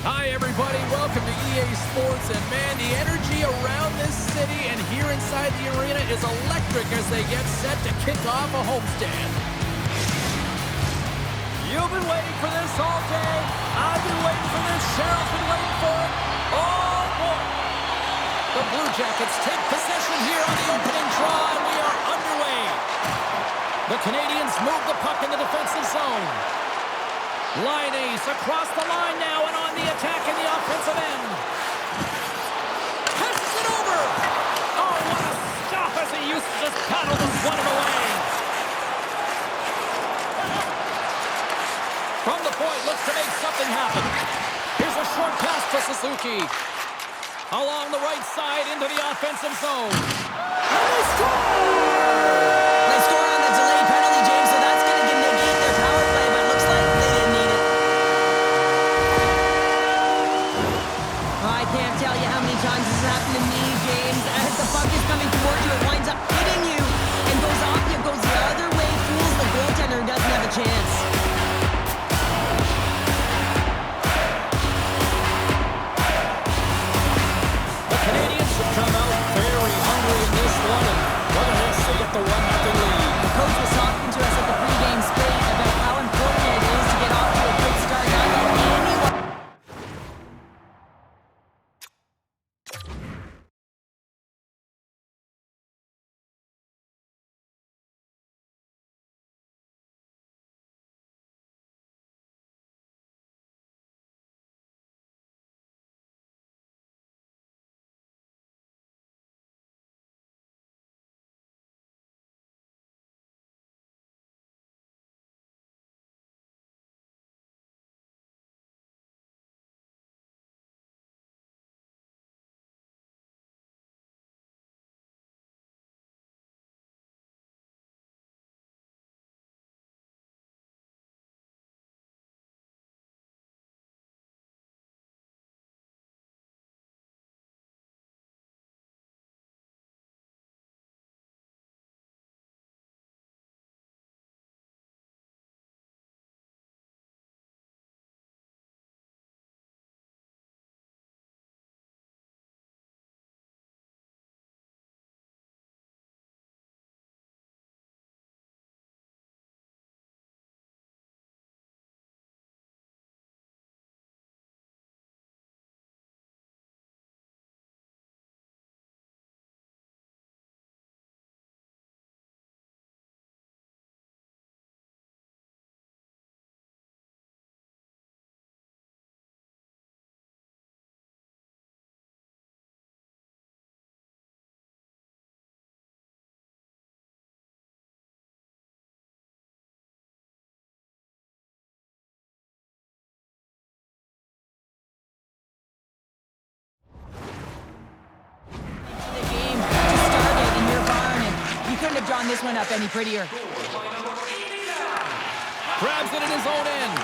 Hi, everybody. Welcome to EA Sports. And, man, the energy around this city and here inside the arena is electric as they get set to kick off a homestand. You've been waiting for this all day. I've been waiting for this. Cheryl's been waiting for it. Oh, boy. The Blue Jackets take possession here on the opening draw, and we are underway. The Canadians move the puck in the defensive zone. Line ace across the line now and on the attack in the offensive end. Passes it over. Oh, what a stop as he used to just paddle this one away. From the point, looks to make something happen. Here's a short pass to Suzuki. Along the right side into the offensive zone. And they score! They score on the delayed penalty, James, so that's going to negate their power play, but it looks like they didn't need it. I can't tell you how many times this has happened to me, James. As the puck is coming towards you, it winds up hitting you and goes off you, goes the other way, fools the goaltender who doesn't have a chance. The Canadians have come out very hungry in this one, and look at this, they get the 1-0 lead. The coach was talking to us at the pregame skate about how important it is to get off to a good start. Not that anyone... Couldn't have drawn this one up any prettier. Grabs it in his own end.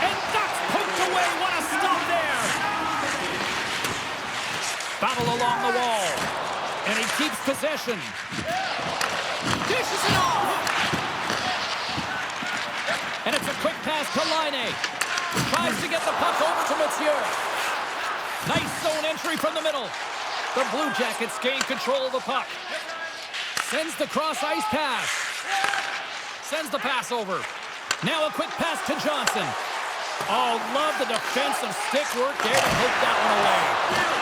And that's poked away. What a stop there. Battle along the wall. And he keeps possession. Dishes it off. And it's a quick pass to Laine. Tries to get the puck over to Mathieu. Nice zone entry from the middle. The Blue Jackets gain control of the puck. Sends the cross-ice pass. Sends the pass over. Now a quick pass to Johnson. Oh, love the defensive stick work there to poke that one away.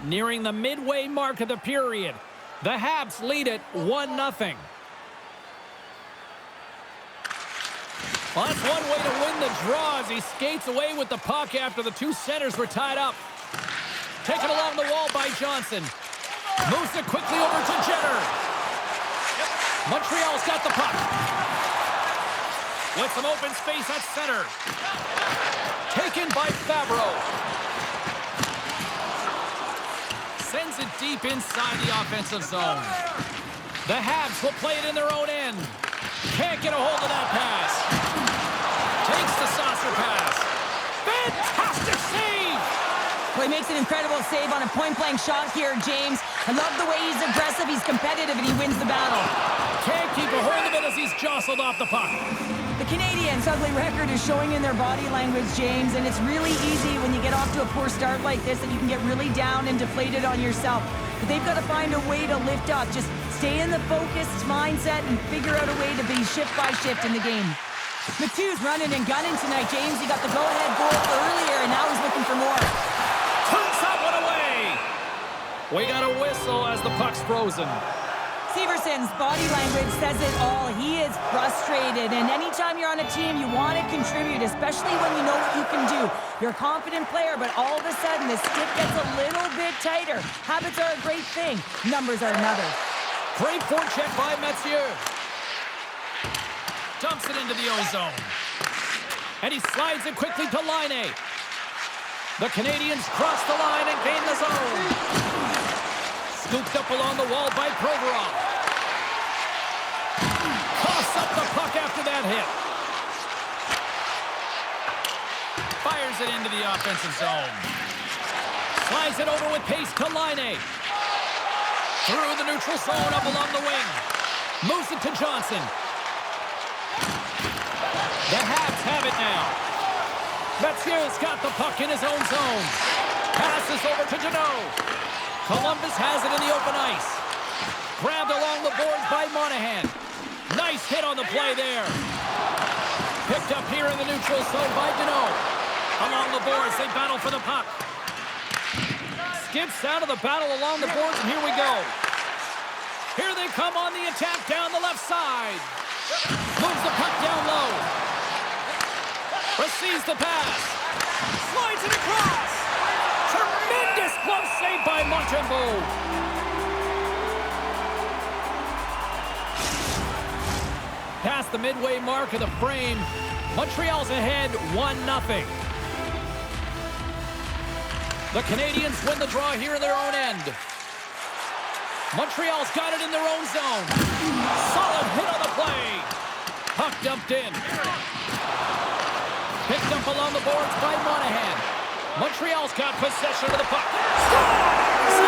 Nearing the midway mark of the period, the Habs lead it 1-0. Well, that's one way to win the draw as he skates away with the puck after the two centers were tied up. Taken along the wall by Johnson. Moves it quickly over to Jenner. Montreal's got the puck. With some open space at center. Taken by Favreau. Sends it deep inside the offensive zone. The Habs will play it in their own end. Can't get a hold of that pass. Takes the saucer pass. incredible save on a point-blank shot here, James. I love the way he's aggressive, he's competitive, and he wins the battle. Can't keep a hold of it as he's jostled off the puck. The Canadiens' ugly record is showing in their body language, James, and it's really easy when you get off to a poor start like this that you can get really down and deflated on yourself. But they've got to find a way to lift up. Just stay in the focused mindset and figure out a way to be shift by shift in the game. McHugh's running and gunning tonight, James. He got the go-ahead goal earlier, and now he's looking for more. Turns that one away. We got a whistle as the puck's frozen. Severson's body language says it all. He is frustrated, and anytime you're on a team, you want to contribute, especially when you know what you can do. You're a confident player, but all of a sudden, the stick gets a little bit tighter. Habits are a great thing. Numbers are another. Great forecheck by Mathieu. Dumps it into the O-zone. And he slides it quickly to Laine. The Canadiens cross the line and gain the zone. Scooped up along the wall by Provorov. Coughs up the puck after that hit. Fires it into the offensive zone. Slides it over with pace to Laine. Through the neutral zone up along the wing. Moves it to Johnson. The Habs have it now. Mathieu's got the puck in his own zone. Passes over to Jeannot. Columbus has it in the open ice. Grabbed along the boards by Monahan. Nice hit on the play there. Picked up here in the neutral zone by Jeannot. Along the boards, they battle for the puck. Skips out of the battle along the boards, and here we go. Here they come on the attack down the left side. Moves the puck down low. Receives the pass. Slides it across. Tremendous glove save by Montembeault. Past the midway mark of the frame. Montreal's ahead 1-0. The Canadiens win the draw here in their own end. Montreal's got it in their own zone. Solid hit on the play. Puck dumped in. Picked up along the boards by Monahan. Montreal's got possession of the puck. Scores!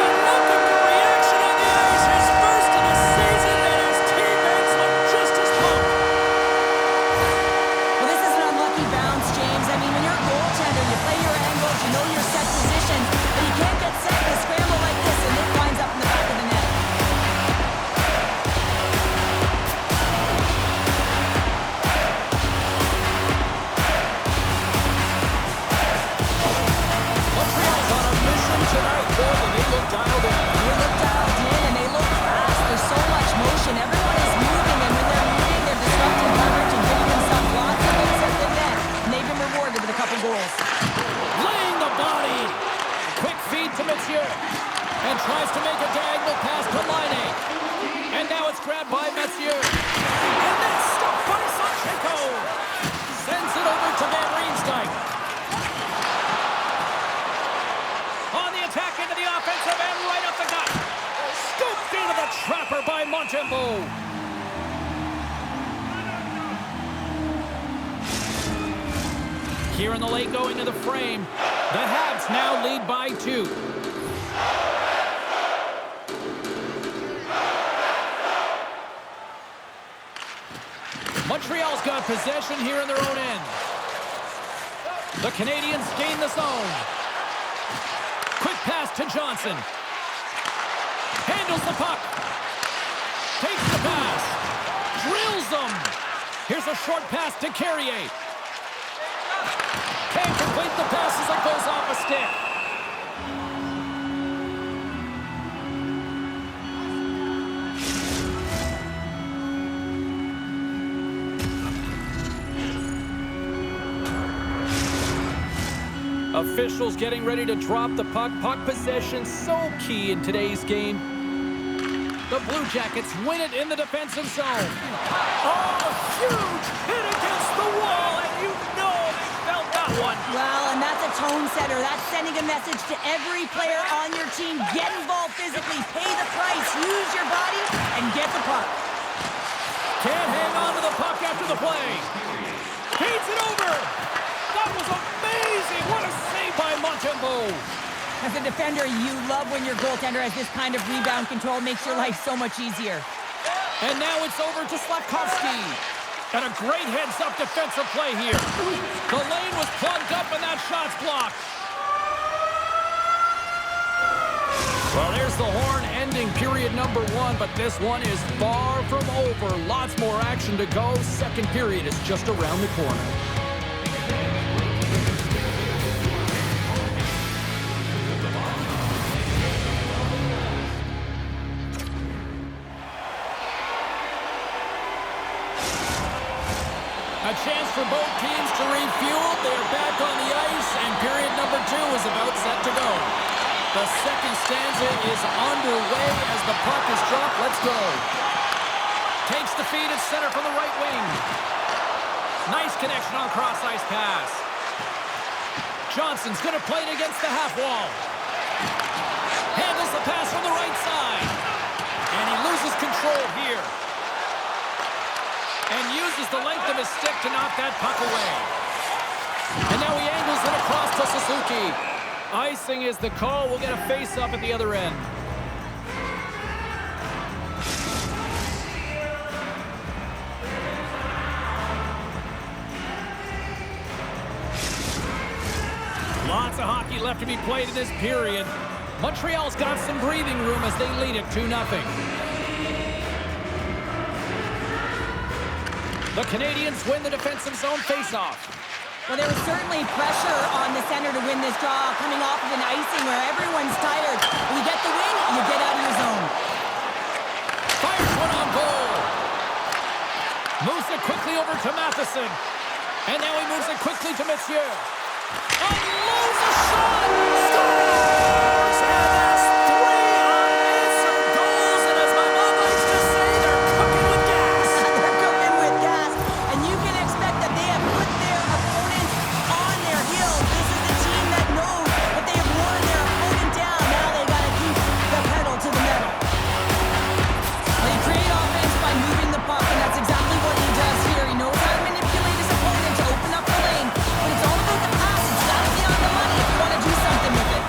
Look at the reaction on the ice. His first of the season, and his teammates look just as pumped. Well, this is an unlucky bounce, James. I mean, when you're a goaltender, you play your angles, you know your set positions, but you can't get set in a scramble like this, and it winds up in the back of the net. Montreal's on a mission tonight, boy, and they look dialed in. They look dialed in, and they look fast. There's so much motion. Everyone is moving, and when they're moving, they're disrupting coverage and giving themselves lots of looks at the net. And they've been rewarded with a couple goals. Laying the body. Quick feed to Mathieu. And tries to make a diagonal pass to Laine. And now it's grabbed by Mathieu. And then stopped by Sanchenko. Sends it over to Van Riemsdyk. On the attack into the offensive end, right up the gut. Scooped into the trapper by Montembeault. Here in the late going to the frame. The Habs now lead by 2. Montreal's got possession here in their own end. The Canadiens gain the zone. Quick pass to Johnson. Handles the puck. Takes the pass. Drills them. Here's a short pass to Carrier. Can't complete the pass as it goes off a stick. Officials getting ready to drop the puck. Puck possession so key in today's game. The Blue Jackets win it in the defensive zone. Oh, a huge hit against the wall, and you know they felt that one. Well, and that's a tone setter. That's sending a message to every player on your team. Get involved physically, pay the price, use your body, and get the puck. Can't hang on to the puck after the play. Feeds it over. That was amazing. What a save by Montembeault. As a defender, you love when your goaltender has this kind of rebound control. Makes your life so much easier. And now it's over to Slavkovsky. And a great heads-up defensive play here. The lane was plugged up and that shot's blocked. Well, there's the horn ending period number 1, but this one is far from over. Lots more action to go. Second period is just around the corner. A chance for both teams to refuel. They're back on the ice, and period number 2 is about set to go. The second stanza is underway as the puck is dropped. Let's go. Takes the feed at center from the right wing. Nice connection on cross-ice pass. Johnson's going to play it against the half wall. Handles the pass from the right side. And he loses control here. And uses the length of his stick to knock that puck away. And now he angles it across to Suzuki. Icing is the call. We'll get a face-up at the other end. Lots of hockey left to be played in this period. Montreal's got some breathing room as they lead it 2-0. The Canadians win the defensive zone face-off. Well, there was certainly pressure on the center to win this draw, coming off of an icing where everyone's tired. You get the win, you get out of your zone. Fires one on goal. Moves it quickly over to Matheson. And now he moves it quickly to Monsieur. Unloads a shot! Scores! And that's 3 unanswered goals. And as my mom likes to say, they're cooking with gas. They're cooking with gas. And you can expect that they have put their opponents on their heels. This is the team that knows that they have worn their opponent down. Now they got to keep the pedal to the metal. They create offense by moving the puck, and that's exactly what he does here. He knows how to manipulate his opponent to open up the lane. But it's all about the pass. It's got to be on the money if you want to do something with it.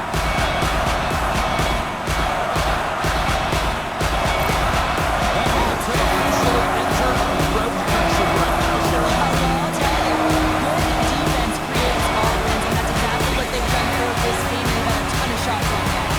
I'll tell you, good defense creates offense, and that's exactly what they've done throughout this game. They've had a ton of shots on net.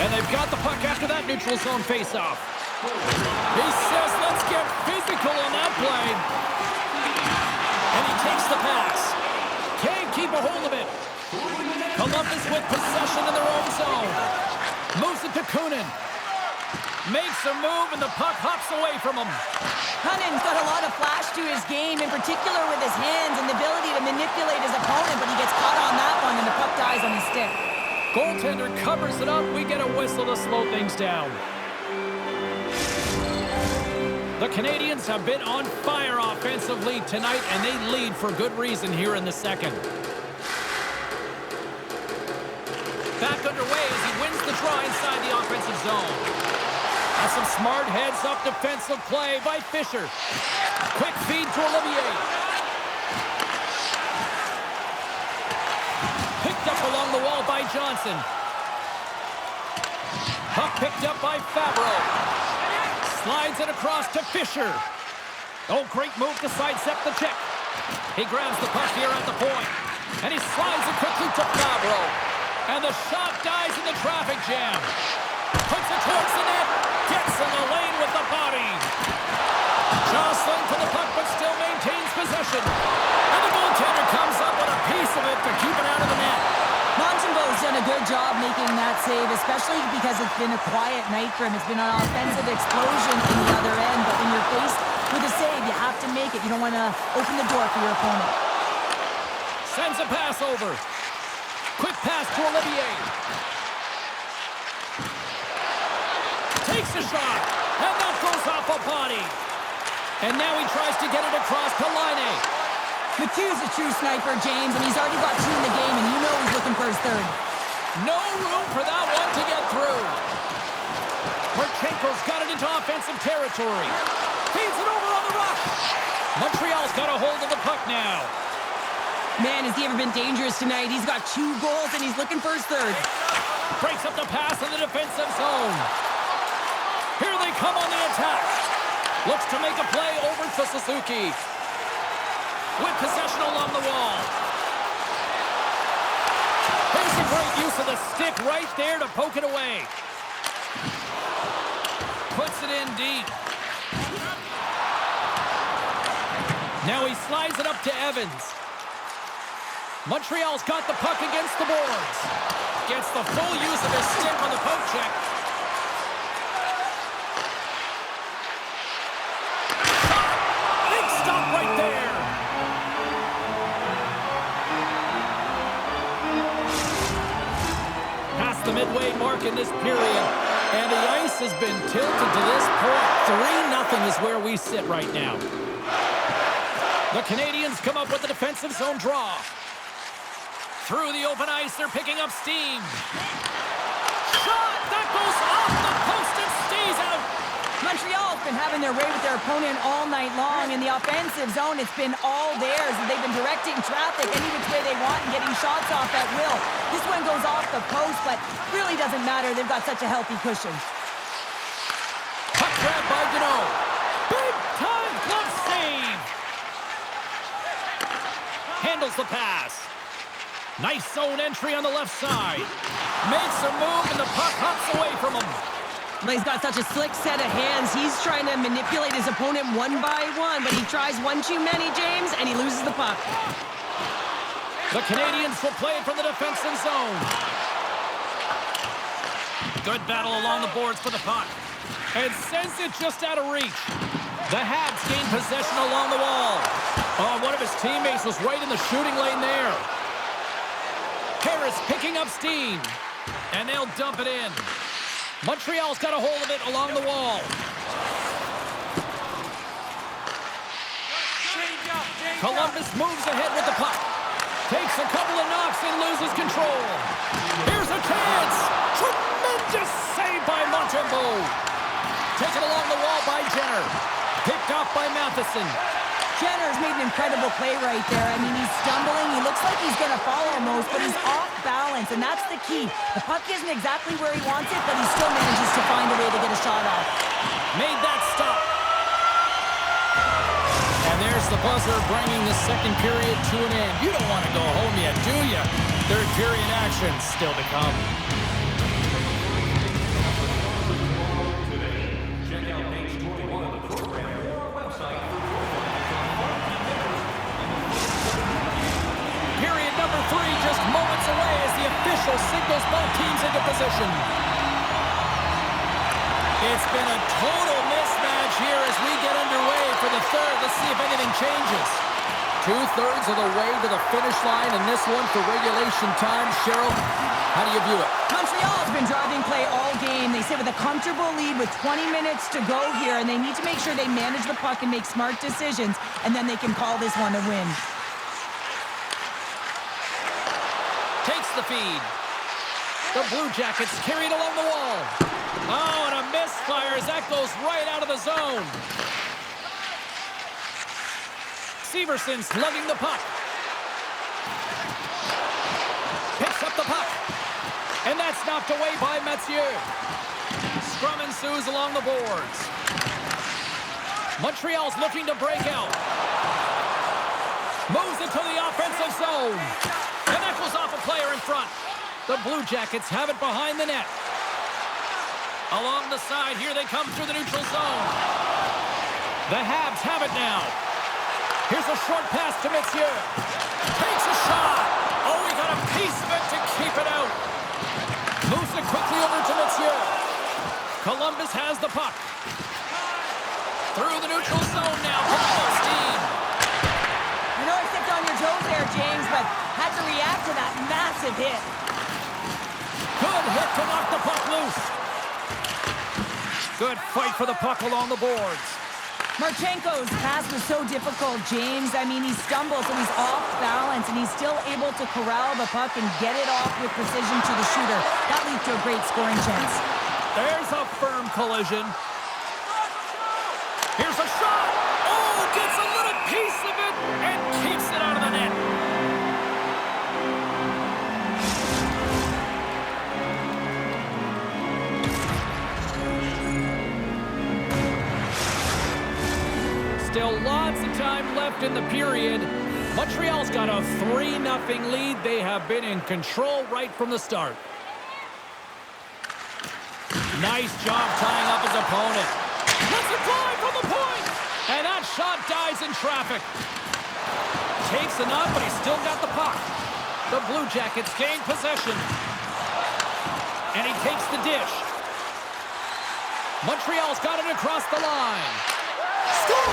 And they've got the puck after that neutral zone faceoff. He says, let's get physical on that play. takes the pass. Can't keep a hold of it. Columbus with possession in their own zone. Moves it to Kunin. Makes a move, and the puck hops away from him. Kunin's got a lot of flash to his game, in particular with his hands and the ability to manipulate his opponent, but he gets caught on that one, and the puck dies on his stick. Goaltender covers it up. We get a whistle to slow things down. The Canadians have been on fire offensively tonight, and they lead for good reason here in the second. Back underway as he wins the draw inside the offensive zone. That's some smart heads-up defensive play by Fisher. Quick feed to Olivier. Picked up along the wall by Johnson. Puck picked up by Fabro. Slides it across to Fisher. Oh, great move to sidestep the check. He grabs the puck here at the point. And he slides it quickly to Fabro. And the shot dies in the traffic jam. Puts it towards the net. Gets in the lane with the body. Jostling for the puck, but still maintains possession. And the goaltender comes up with a piece of it to keep it out of the net. Montembeault's done a good job making that save, especially because it's been a quiet night for him. It's been an offensive explosion in the other end, but when you're faced with a save, you have to make it. You don't want to open the door for your opponent. Sends a pass over. Quick pass to Olivier. Takes a shot, and that goes off a body. And now he tries to get it across to Laine. McHugh's a true sniper, James, and he's already got 2 in the game, and you know he's looking for his third. No room for that one to get through. Marchenko's got it into offensive territory. Feeds it over on the rush. Montreal's got a hold of the puck now. Man, has he ever been dangerous tonight? He's got 2 goals, and he's looking for his third. Breaks up the pass in the defensive zone. Here they come on the attack. Looks to make a play over to Suzuki. With possession along the wall. Here's a great use of the stick right there to poke it away. Puts it in deep. Now he slides it up to Evans. Montreal's got the puck against the boards. Gets the full use of his stick on the poke check. Big stop right there. Past the midway mark in this period, and the ice has been tilted to this point. 3-0 is where we sit right now. The Canadians come up with a defensive zone draw. Through the open ice, they're picking up steam. Shot! That goes off the post and stays out. Montreal's been having their way with their opponent all night long. In the offensive zone, it's been all theirs. They've been directing traffic any which way they want and getting shots off at will. This one goes off the post, but really doesn't matter. They've got such a healthy cushion. Puck grab by Deneau. Big time glove save. Handles the pass. Nice zone entry on the left side. Makes a move, and the puck hops away from him. But he's got such a slick set of hands. He's trying to manipulate his opponent one by one, but he tries one too many, James, and he loses the puck. The Canadians will play it from the defensive zone. Good battle along the boards for the puck. And sends it just out of reach. The Habs gain possession along the wall. Oh, one of his teammates was right in the shooting lane there. Harris picking up steam. And they'll dump it in. Montreal's got a hold of it along the wall. Columbus moves ahead with the puck. Takes a couple of knocks and loses control. Here's a chance. Tremendous save by Montembeault. Taken along the wall by Jenner. Picked off by Matheson. Jenner's made an incredible play right there. I mean, he's stumbling. He looks like he's going to fall almost, but he's off balance, and that's the key. The puck isn't exactly where he wants it, but he still manages to find a way to get a shot off. Made that stop. And there's the buzzer bringing the second period to an end. You don't want to go home yet, do you? Third period action still to come. possession. It's been a total mismatch here as we get underway for the third. Let's see if anything changes. 2/3 of the way to the finish line in this one for regulation time. Cheryl, how do you view it? Montreal's been driving play all game. They sit with a comfortable lead with 20 minutes to go here, and they need to make sure they manage the puck and make smart decisions, and then they can call this one a win. Takes the feed. The Blue Jackets carried along the wall. Oh, and a misfire as that goes right out of the zone. Severson's lugging the puck. Picks up the puck. And that's knocked away by Mathieu. Scrum ensues along the boards. Montreal's looking to break out. Moves into the offensive zone. And that goes off a player in front. The Blue Jackets have it behind the net. Along the side, here they come through the neutral zone. The Habs have it now. Here's a short pass to Mathieu. Takes a shot. Oh, he got a piece of it to keep it out. Moves it quickly over to Mathieu. Columbus has the puck. Through the neutral zone now. Steam. I know I stepped on your toes there, James, but had to react to that massive hit. Good hit to knock the puck loose. Good fight for the puck along the boards. Marchenko's pass was so difficult, James. I mean, he stumbles, so he's off balance, and he's still able to corral the puck and get it off with precision to the shooter. That leads to a great scoring chance. There's a firm collision. Here's a shot. Oh, gets a little piece of it and keeps it out of the net. Still lots of time left in the period. Montreal's got a 3-0 lead. They have been in control right from the start. Nice job tying up his opponent. Let's it fly from the point! And that shot dies in traffic. Takes a knock, but he's still got the puck. The Blue Jackets gain possession. And he takes the dish. Montreal's got it across the line. Scores!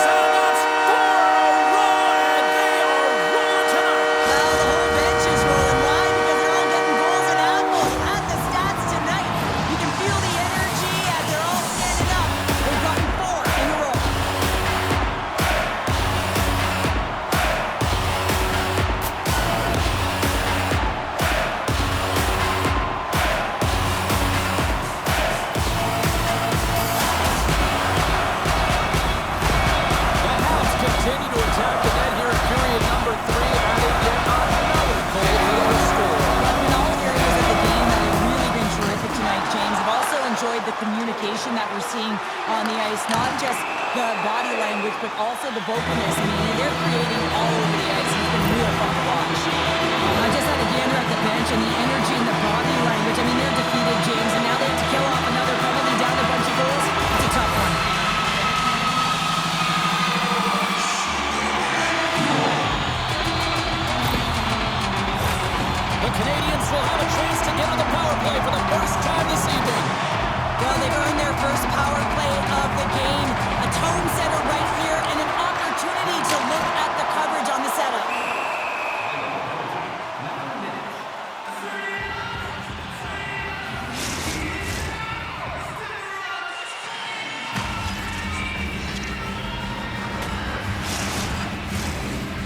And that's 4-1! They are rolling tonight. Well, the whole bench is rolling. Why? Because they're all getting goals and apples at the stats tonight. You can feel the energy as they're all standing up. They've gotten 4 in a row. Continue to attack the net here in period number 3, adding yet another goal to the score. In all areas of the game that have really been terrific tonight, James. I've also enjoyed the communication that we're seeing on the ice. Not just the body language, but also the vocalness. I mean, they're creating all over the ice. It's been real fun to watch. I just had a gander at the bench, and the energy and the body language. I mean, they're defeated, James, and now they have to kill off another, probably down a bunch of goals. It's a tough one. The Canadians will have a chance to get on the power play for the first time this evening. Well, they've earned their first power play of the game. A tone setter right here and an opportunity to look at the coverage on the setup.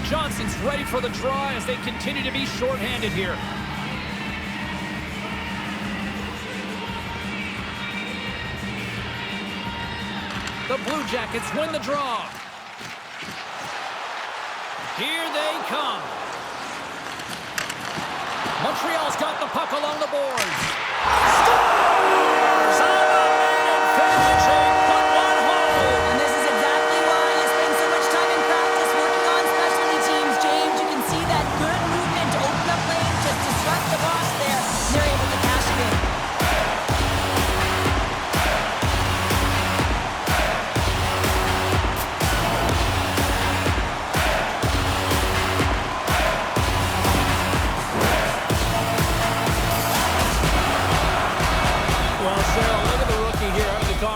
Johnson's ready for the draw as they continue to be shorthanded here. The Blue Jackets win the draw. Here they come. Montreal's got the puck along the boards. Scores! On the man finishing, put one home. And this is exactly why you spend so much time in practice working on specialty teams, James. You can see that good movement to open up lanes, just disrupt the box there. And they're able to cash it in.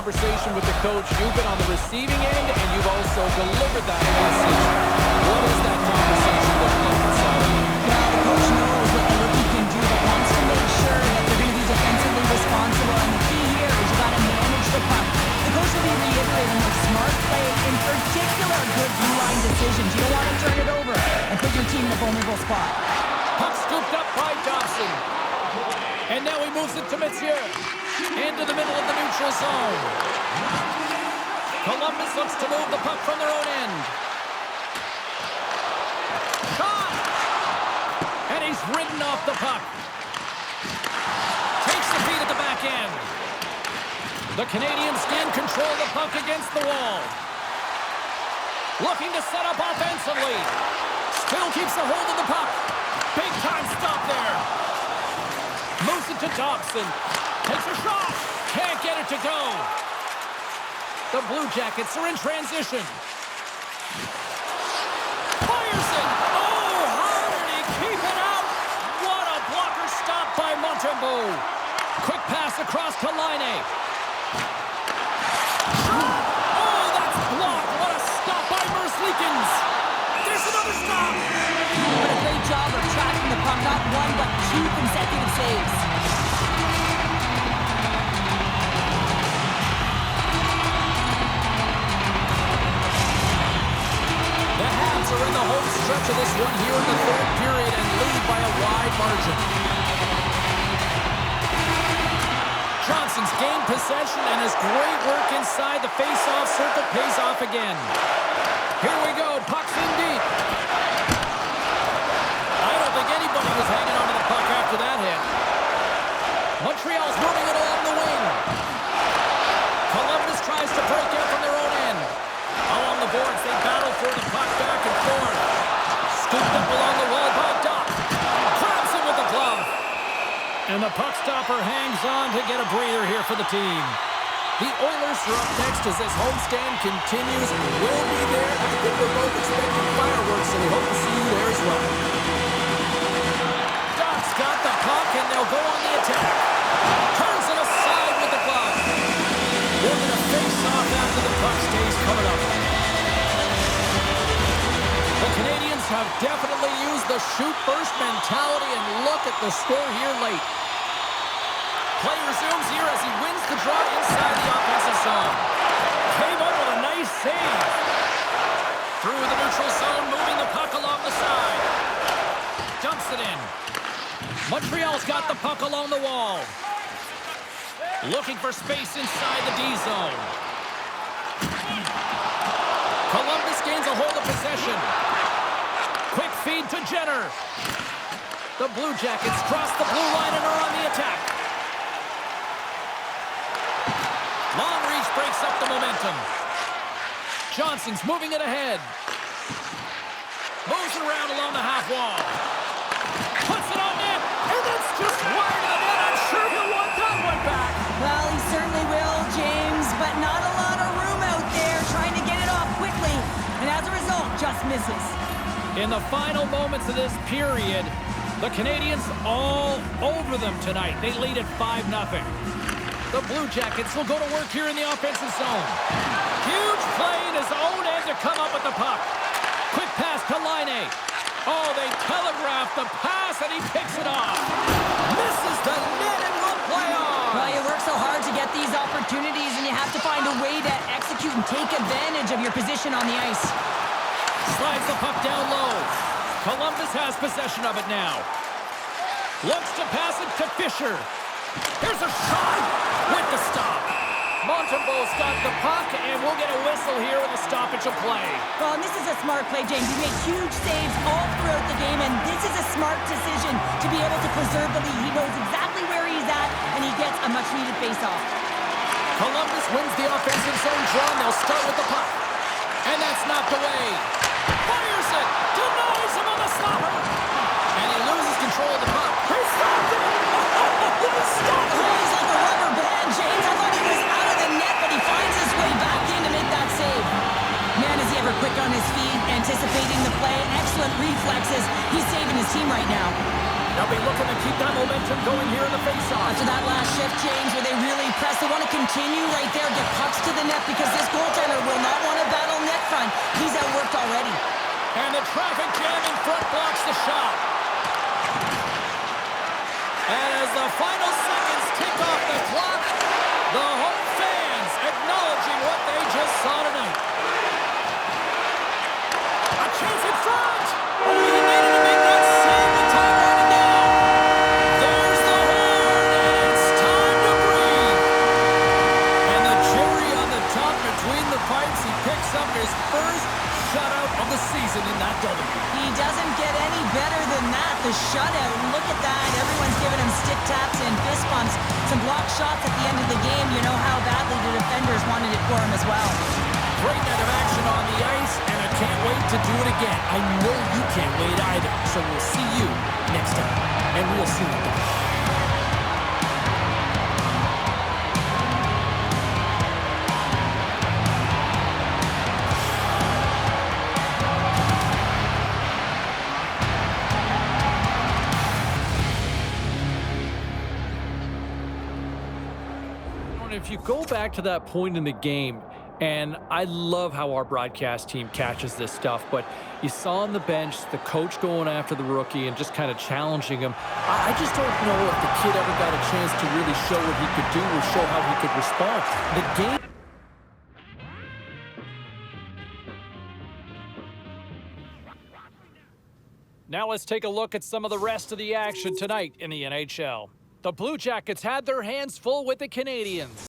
conversation with the coach. You've been on the receiving end, and you've also delivered that message. What is that conversation looking like inside? Well, the coach knows what the rookie can do, but wants to make sure that they're going to be defensively responsible. And the key here is you got to manage the puck. The coach will be reiterating their smart play, in particular, good blue line decisions. You don't want to turn it over and put your team in a vulnerable spot. Puck scooped up by Dobson. And now he moves it to Messier. Into the middle of the neutral zone. Columbus looks to move the puck from their own end. Shot! And he's ridden off the puck. Takes the feed at the back end. The Canadians gain control of the puck against the wall. Looking to set up offensively. Still keeps a hold of the puck. Big time stop there. Moves it to Dobson. Takes a shot. Can't get it to go. The Blue Jackets are in transition. Fires it. Oh, how did he keep it out? What a blocker stop by Montembeault. Quick pass across to Laine. Shot. Oh, that's blocked. What a stop by Merzlikins. There's another stop. What a great job of tracking the puck. Not one, but two consecutive saves. The Habs are in the home stretch of this one here in the third period and lead by a wide margin. Johnson's gained possession and his great work inside the face-off circle pays off again. Here we go. Puck's in deep. I don't think anybody was hanging onto the puck after that hit. Montreal's moving it along the wing. Columbus tries to break out from their own end. Along the boards, they battle for the puck back and forth. Scooped up along the wall by Doc. Grabs him with the glove. And the puck stopper hangs on to get a breather here for the team. The Oilers are up next as this homestand continues. We'll be there. I think we're both expecting fireworks, and we hope to see you there as well. Doc's got the puck, and they'll go on the attack. Turns it aside with the glove. We're going to face off after the puck stays coming up. The Canadians have definitely used the shoot-first mentality, and look at the score here late. Play resumes here as he wins the draw inside the offensive zone. Came up with a nice save. Through the neutral zone, moving the puck along the side. Dumps it in. Montreal's got the puck along the wall. Looking for space inside the D zone. Columbus gains a hold of possession. Quick feed to Jenner. The Blue Jackets cross the blue line and are on the attack. Long reach breaks up the momentum. Johnson's moving it ahead. Moves it around along the half wall. Puts it on net, and that's just wide of the net. I'm sure he'll want that one back. Well, he certainly will, James, but not a lot of room out there trying to get it off quickly. And as a result, just misses. In the final moments of this period, the Canadians all over them tonight. They lead at 5-0. The Blue Jackets will go to work here in the offensive zone. Huge play in his own end to come up with the puck. Quick pass to Laine. Oh, they telegraph the pass, and he picks it off. Misses the net and will play on. Well, you work so hard to get these opportunities, and you have to find a way to execute and take advantage of your position on the ice. Slides the puck down low. Columbus has possession of it now. Looks to pass it to Fisher. Here's a shot with the stop. Montembeault's got the puck, and we'll get a whistle here with a stoppage of play. Well, and this is a smart play, James. He made huge saves all throughout the game, and this is a smart decision to be able to preserve the lead. He knows exactly where he's at, and he gets a much-needed face-off. Columbus wins the offensive zone draw, and they'll start with the puck. And that's knocked away. Fires it. Denies him on the stopper. And he loses control of the puck. He stopped it. He stopped it. He's like a rubber band, James. I thought he was out of the net, but he finds his way back in to make that save. Man, is he ever quick on his feet, anticipating the play. Excellent reflexes. He's saving his team right now. They'll be looking to keep that momentum going here in the faceoff. After that last shift change where they really press, they want to continue right there, get pucks to the net because this goaltender will not want to battle net front. He's outworked already. And the traffic jam in front blocks the shot. And as the final seconds tick off the clock, the home fans acknowledging what they just saw tonight. A chance in front! Oh, he needed to make that save the time running down. There's the horn, and it's time to breathe. And the cherry on the top between the pipes, he picks up his first shutout of the season in that W. He doesn't get any better than that, the shutout. Look at that. Everyone's giving him stick taps and fist bumps. Some blocked shots at the end of the game. You know how badly the defenders wanted it for him as well. Great night of action on the ice, and I can't wait to do it again. I know you can't wait either. So we'll see you next time. And we'll see you then. If you go back to that point in the game, and I love how our broadcast team catches this stuff, but you saw on the bench the coach going after the rookie and just kind of challenging him. I just don't know if the kid ever got a chance to really show what he could do or show how he could respond. The game... Now let's take a look at some of the rest of the action tonight in the NHL. The Blue Jackets had their hands full with the Canadiens.